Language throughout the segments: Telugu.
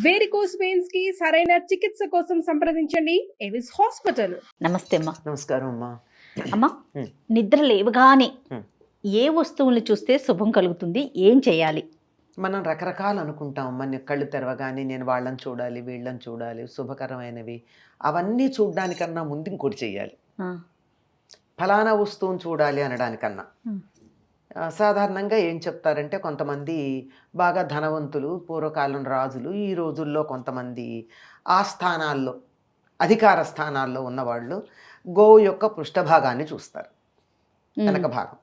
వేరికోస్ వెయిన్స్ కి సరైన చికిత్స కోసం సంప్రదించండి ఎవిస్ హాస్పిటల్. నమస్తే అమ్మా. నమస్కారం అమ్మా. అమ్మా, నిద్ర లేవగానే ఏ వస్తువుల్ని చూస్తే శుభం కలుగుతుంది, ఏం చేయాలి? మనం రకరకాలు అనుకుంటాం అమ్మా. కళ్ళు తెరవగానే నేను వాళ్ళని చూడాలి, వీళ్ళని చూడాలి, శుభకరమైనవి అవన్నీ చూడడానికన్నా ముందు ఇంకోటి చెయ్యాలి. ఫలానా వస్తువుని చూడాలి అనడానికన్నా సాధారణంగా ఏం చెప్తారంటే, కొంతమంది బాగా ధనవంతులు, పూర్వకాలం రాజులు, ఈ రోజుల్లో కొంతమంది ఆ స్థానాల్లో అధికార స్థానాల్లో ఉన్నవాళ్ళు గోవు యొక్క పృష్ఠభాగాన్ని చూస్తారు, వెనక భాగం,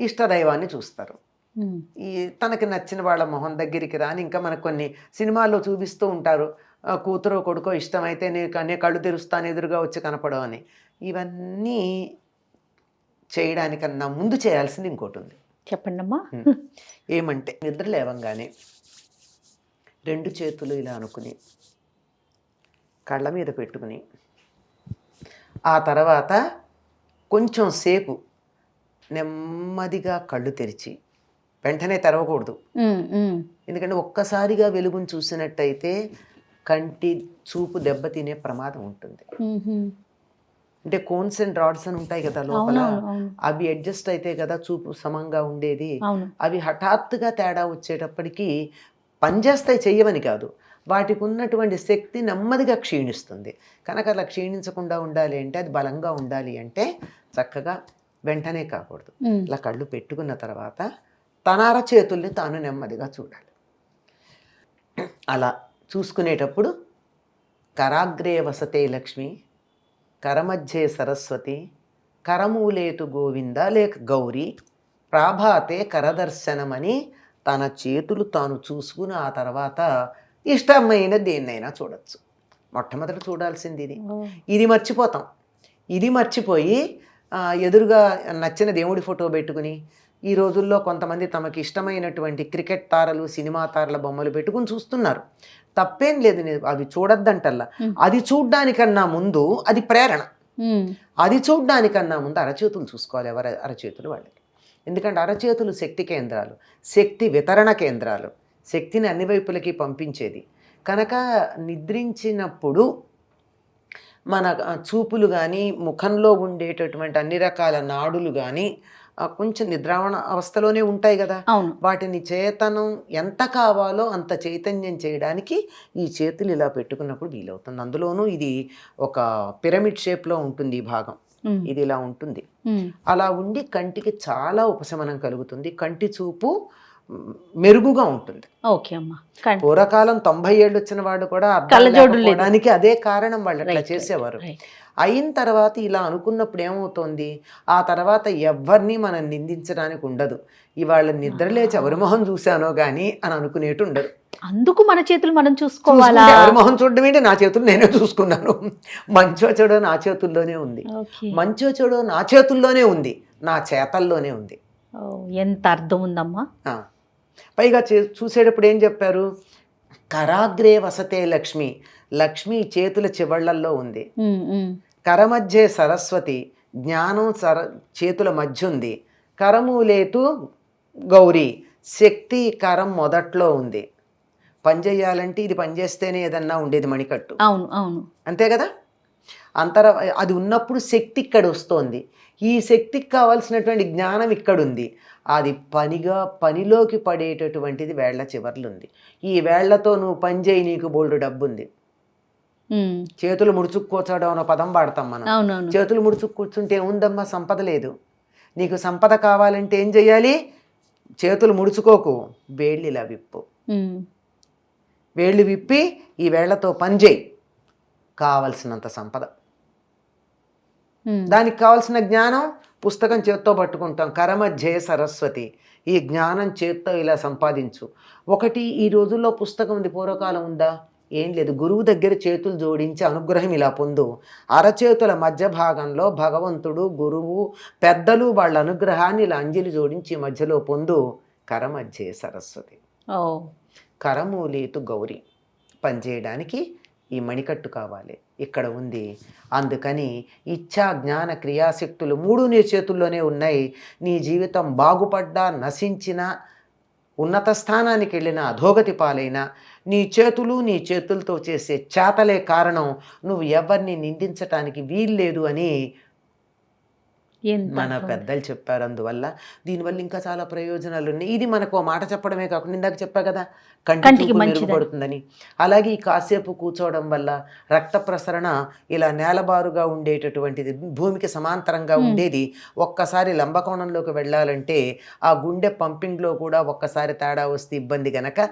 ఇష్టదైవాన్ని చూస్తారు. ఈ తనకి నచ్చిన వాళ్ళ మొహం దగ్గరికి రాని, ఇంకా మనకు కొన్ని సినిమాల్లో చూపిస్తూ ఉంటారు, కూతురో కొడుకో ఇష్టమైతే నేను కళ్ళు తెరుస్తాను ఎదురుగా వచ్చి కనపడవు అని. ఇవన్నీ చేయడానికన్నా ముందు చేయాల్సింది ఇంకోటి ఉంది. చెప్పండి అమ్మా. ఏమంటే, నిద్ర లేవంగానే రెండు చేతులు ఇలా అనుకుని కళ్ళ మీద పెట్టుకుని, ఆ తర్వాత కొంచెం సేపు నెమ్మదిగా కళ్ళు తెరిచి, వెంటనే తెరవకూడదు, ఎందుకంటే ఒక్కసారిగా వెలుగును చూసినట్టయితే కంటి చూపు దెబ్బతినే ప్రమాదం ఉంటుంది. అంటే కోన్స్ అండ్ రాడ్స్ అని ఉంటాయి కదా లోపల, అవి అడ్జస్ట్ అయితే కదా చూపు సమంగా ఉండేది. అవి హఠాత్తుగా తేడా వచ్చేటప్పటికి పనిచేస్తాయి, చెయ్యవని కాదు, వాటికి ఉన్నటువంటి శక్తి నెమ్మదిగా క్షీణిస్తుంది. కనుక అలా క్షీణించకుండా ఉండాలి అంటే, అది బలంగా ఉండాలి అంటే చక్కగా వెంటనే కాకూడదు. ఇలా కళ్ళు పెట్టుకున్న తర్వాత తన అరచేతుల్ని తాను నెమ్మదిగా చూడాలి. అలా చూసుకునేటప్పుడు కరాగ్రే వసతే లక్ష్మి, కరమధ్యే సరస్వతి, కరమూలేతు గోవింద లేక గౌరీ, ప్రాభాతే కరదర్శనమని తన చేతులు తాను చూసుకుని ఆ తర్వాత ఇష్టమైన దేన్నైనా చూడొచ్చు. మొట్టమొదటి చూడాల్సింది ఇది మర్చిపోతాం. ఇది మర్చిపోయి ఎదురుగా నచ్చిన దేవుడి ఫోటో పెట్టుకుని, ఈ రోజుల్లో కొంతమంది తమకి ఇష్టమైనటువంటి క్రికెట్ తారలు, సినిమా తారల బొమ్మలు పెట్టుకుని చూస్తున్నారు. తప్పేం లేదు, అవి చూడొద్దంటల్లా. అది చూడ్డానికన్నా ముందు అది ప్రేరణ. అది చూడ్డానికన్నా ముందు అరచేతులు చూసుకోవాలి, ఎవరి అరచేతులు వాళ్ళకి. ఎందుకంటే అరచేతులు శక్తి కేంద్రాలు, శక్తి వితరణ కేంద్రాలు, శక్తిని అన్ని వైపులకి పంపించేది. కనుక నిద్రించినప్పుడు మన చూపులు కానీ, ముఖంలో ఉండేటటువంటి అన్ని రకాల నాడులు కానీ కొంచెం నిద్రావణ అవస్థలోనే ఉంటాయి కదా, వాటిని చేతనం ఎంత కావాలో అంత చైతన్యం చేయడానికి ఈ చేతులు ఇలా పెట్టుకున్నప్పుడు వీలవుతుంది. అందులోనూ ఇది ఒక పిరమిడ్ షేప్లో ఉంటుంది ఈ భాగం, ఇది ఇలా ఉంటుంది. అలా ఉండి కంటికి చాలా ఉపశమనం కలుగుతుంది, కంటి చూపు మెరుగుగా ఉంటుంది. పూర్వకాలం 90 ఏళ్ళు వచ్చిన వాడు కూడా అర్థానికి అదే కారణం, వాళ్ళు అట్లా చేసేవారు. అయిన తర్వాత ఇలా అనుకున్నప్పుడు ఏమవుతోంది, ఆ తర్వాత ఎవరిని మనం నిందించడానికి ఉండదు. ఇవాళ నిద్రలేచి ఎవరి మొహం చూశానో గానీ అని అనుకునేట్టు ఉండదు. అందుకు మన చేతులు మనం చూసుకోవాలా? ఎవరి మొహం చూడడం ఏంటి, నా చేతులు నేనే చూసుకున్నాను. మంచో చెడో నా చేతుల్లోనే ఉంది, మంచో చెడో నా చేతుల్లోనే ఉంది, నా చేతల్లోనే ఉంది. ఎంత అర్థం ఉందమ్మా. పైగా చూసేటప్పుడు ఏం చెప్పారు, కరాగ్రే వసతే లక్ష్మి, లక్ష్మి చేతుల చివళ్లల్లో ఉంది. కరమధ్యే సరస్వతి, జ్ఞానం చేతుల మధ్య ఉంది. కరమూలేతు గౌరీ, శక్తి కరం మొదట్లో ఉంది. పనిచేయాలంటే ఇది పనిచేస్తేనే ఏదన్నా ఉండేది మణికట్టు. అవును అవును, అంతే కదా. అది ఉన్నప్పుడు శక్తి ఇక్కడ వస్తోంది. ఈ శక్తికి కావాల్సినటువంటి జ్ఞానం ఇక్కడుంది. అది పనిలోకి పడేటటువంటిది వేళ్ల చివర్లుంది. ఈ వేళ్లతో నువ్వు పని చేయి, నీకు బోల్డు డబ్బు ఉంది. చేతులు ముడుచుక్కోచడం అన్న పదం వాడతాం మనం. చేతులు ముడుచుకు కూర్చుంటే ఏముందమ్మా, సంపద లేదు. నీకు సంపద కావాలంటే ఏం చెయ్యాలి, చేతులు ముడుచుకోకు, వేళ్ళు ఇలా విప్పు. వేళ్ళు విప్పి ఈ వేళ్లతో పని చేయి, కావలసినంత సంపద. దానికి కావాల్సిన జ్ఞానం పుస్తకం చేత్తో పట్టుకుంటాం, కరమధ్యే సరస్వతి, ఈ జ్ఞానం చేత్తో ఇలా సంపాదించు. ఒకటి ఈ రోజుల్లో పుస్తకం ఉంది, పూర్వకాలం ఉందా? ఏం లేదు. గురువు దగ్గర చేతులు జోడించి అనుగ్రహం ఇలా పొందు. అరచేతుల మధ్య భాగంలో భగవంతుడు, గురువు, పెద్దలు వాళ్ళ అనుగ్రహాన్ని ఇలా అంజలి జోడించి మధ్యలో పొందు. కరమధ్యే సరస్వతి, కరమూలేతు గౌరీ. పనిచేయడానికి ఈ మణికట్టు కావాలి, ఇక్కడ ఉంది. అందుకని ఇచ్ఛా, జ్ఞాన, క్రియాశక్తులు 3 నీ చేతుల్లోనే ఉన్నాయి. నీ జీవితం బాగుపడ్డా, నశించినా, ఉన్నత స్థానానికి వెళ్ళిన అధోగతి పాలైన నీ చేతులతో చేసే చేతలే కారణం, నువ్వు ఎవరిని నిందించటానికి వీల్లేదు అని మన పెద్దలు చెప్పారు. అందువల్ల దీనివల్ల ఇంకా చాలా ప్రయోజనాలు ఉన్నాయి. ఇది మనకు ఓ మాట చెప్పడమే కాకుండా ఇందాక చెప్పా కదా, కంటికి మెరుగుపడుతుందని. అలాగే ఈ కాసేపు కూర్చోవడం వల్ల రక్త ప్రసరణ ఇలా నేలబారుగా ఉండేటటువంటిది, భూమికి సమాంతరంగా ఉండేది ఒక్కసారి లంబకోణంలోకి వెళ్ళాలంటే ఆ గుండె పంపింగ్లో కూడా ఒక్కసారి తేడా వస్తే ఇబ్బంది గనక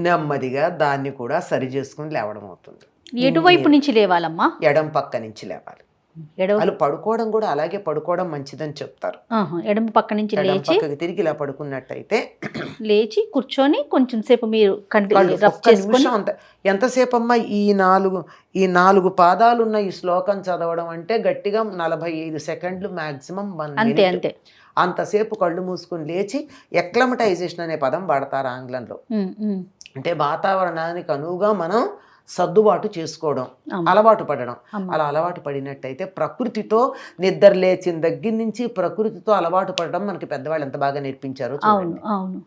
నెమ్మదిగా దాన్ని కూడా సరి చేసుకుని లేవడం అవుతుంది. ఎటువైపు నుంచి లేవాలమ్మా? ఎడం పక్క నుంచి లేవాలి. వాళ్ళు పడుకోవడం కూడా అలాగే పడుకోవడం మంచిదని చెప్తారు. ఎడమ పక్క నుంచి లేచి తిరిగి ఇలా పడుకున్నట్టయితే లేచి కూర్చొని కొంచెం సేపు మీరు ఎంతసేపు అమ్మా ఈ నాలుగు పాదాలున్న ఈ శ్లోకం చదవడం అంటే గట్టిగా 45 సెకండ్లు మాక్సిమం. అంతే అంతే. అంతసేపు కళ్ళు మూసుకుని లేచి ఎక్లమటైజేషన్ అనే పదం వాడతారు ఆంగ్లంలో. అంటే వాతావరణానికి అనువుగా మనం సర్దుబాటు చేసుకోవడం, అలవాటు పడడం. అలా అలవాటు పడినట్టయితే ప్రకృతితో నిద్ర లేచిన దగ్గర నుంచి ప్రకృతితో అలవాటు పడడం మనకి పెద్దవాళ్ళు ఎంత బాగా నేర్పించారో. అవును అవును.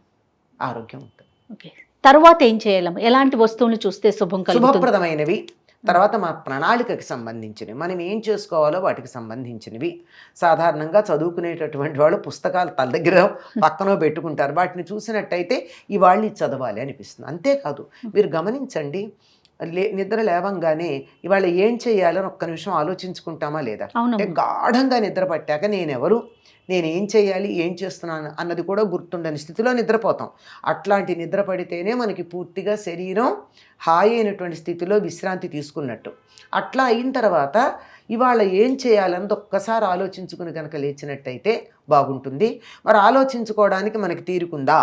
ఆరోగ్యం ఉంటుంది. తర్వాత ఏం చేయాలమ్మా? ఎలాంటి వస్తువులు చూస్తే శుభప్రదమైనవి, తర్వాత మా ప్రణాళికకి సంబంధించినవి, మనం ఏం చేసుకోవాలో వాటికి సంబంధించినవి. సాధారణంగా చదువుకునేటటువంటి వాళ్ళు పుస్తకాలు తల దగ్గర పక్కన పెట్టుకుంటారు. వాటిని చూసినట్టయితే ఇవాళ చదవాలి అనిపిస్తుంది. అంతేకాదు, మీరు గమనించండి, నిద్ర లేవంగానే ఇవాళ ఏం చేయాలని ఒక్క నిమిషం ఆలోచించుకుంటామా లేదా? అంటే గాఢంగా నిద్ర పట్టాక నేనెవరు, నేను ఏం చేయాలి, ఏం చేస్తున్నాను అన్నది కూడా గుర్తుండని స్థితిలో నిద్రపోతాం. అట్లాంటి నిద్ర పడితేనే మనకి పూర్తిగా శరీరం హాయి అయినటువంటి స్థితిలో విశ్రాంతి తీసుకున్నట్టు. అట్లా అయిన తర్వాత ఇవాళ ఏం చేయాలన్నది ఒక్కసారి ఆలోచించుకుని కనుక లేచినట్టయితే బాగుంటుంది. మరి ఆలోచించుకోవడానికి మనకి తీరుకుందా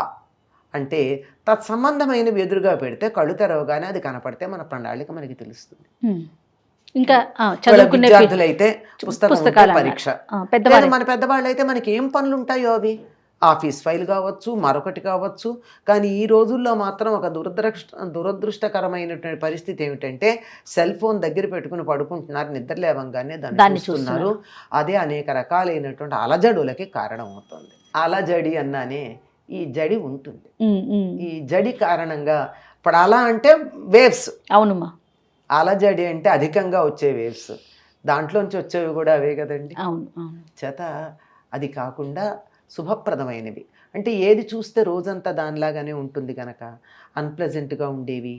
అంటే తత్సంబంధమైనవి ఎదురుగా పెడితే కళ్ళు తెరవగానే అది కనపడితే మన ప్రణాళిక మనకి తెలుస్తుంది. ఇంకా విద్యార్థులైతే పుస్తకాల పరీక్ష, మన పెద్దవాళ్ళు అయితే మనకి ఏం పనులు ఉంటాయో అవి ఆఫీస్ ఫైల్ కావచ్చు, మరొకటి కావచ్చు. కానీ ఈ రోజుల్లో మాత్రం ఒక దురదృష్టకరమైనటువంటి పరిస్థితి ఏమిటంటే సెల్ ఫోన్ దగ్గర పెట్టుకుని పడుకుంటున్నారు, నిద్ర లేవంగానే దాన్ని చూస్తున్నారు. అదే అనేక రకాలైనటువంటి అలజడులకి కారణం అవుతుంది. అలజడి అన్నానే ఈ జడి ఉంటుంది. ఈ జడి కారణంగా ఇప్పుడు అలా అంటే వేవ్స్, అవునమ్మా, అలజడి అంటే అధికంగా వచ్చే వేవ్స్, దాంట్లోంచి వచ్చేవి కూడా అవే కదండి. చేత అది కాకుండా శుభప్రదమైనవి అంటే ఏది చూస్తే రోజంతా దానిలాగానే ఉంటుంది కనుక అన్ప్లెజెంట్గా ఉండేవి,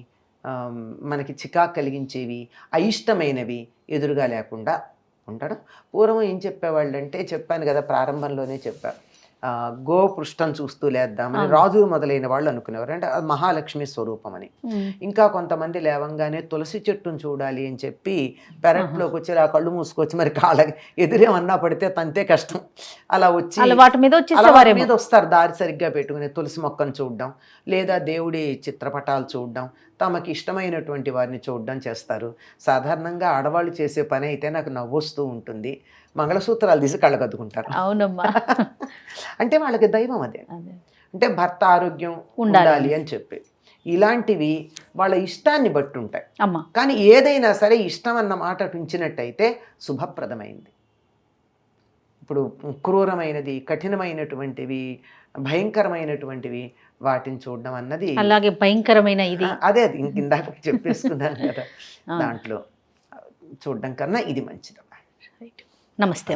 మనకి చికాకు కలిగించేవి, అయిష్టమైనవి ఎదురుగా లేకుండా ఉండడం. పూర్వం ఏం చెప్పేవాళ్ళు అంటే, చెప్పాను కదా ప్రారంభంలోనే చెప్పారు, గోపృష్టం చూస్తూ లేద్దామని రాజులు మొదలైన వాళ్ళు అనుకునేవారు. అంటే అది మహాలక్ష్మి స్వరూపం అని. ఇంకా కొంతమంది లేవంగానే తులసి చెట్టును చూడాలి అని చెప్పి పెరట్లోకి వచ్చి ఆ కళ్ళు మూసుకొచ్చి మరి కాళ్ళకి ఎదురేమన్నా పడితే తంతే కష్టం, అలా వచ్చి వాటి మీద వస్తారు. దారి సరిగ్గా పెట్టుకుని తులసి మొక్కను చూడడం, లేదా దేవుడి చిత్రపటాలు చూడడం, తమకి ఇష్టమైనటువంటి వారిని చూడడం చేస్తారు. సాధారణంగా ఆడవాళ్ళు చేసే పని అయితే నాకు నవ్వొస్తూ ఉంటుంది, మంగళసూత్రాలు తీసి కళ్ళకద్దుకుంటారు. అవునమ్మా. అంటే వాళ్ళకి దైవం అదే. అంటే భర్త ఆరోగ్యం ఉండాలి అని చెప్పి ఇలాంటివి వాళ్ళ ఇష్టాన్ని బట్టి ఉంటాయి. కానీ ఏదైనా సరే ఇష్టం అన్న మాట ఉంచినట్టయితే శుభప్రదమైంది. ఇప్పుడు క్రూరమైనది, కఠినమైనటువంటివి, భయంకరమైనటువంటివి వాటిని చూడడం అన్నది అలాగే భయంకరమైన ఇది అదే ఇందాక చెప్పేసుకున్నాను కదా, దాంట్లో చూడడం కన్నా ఇది మంచిది. నమస్తే.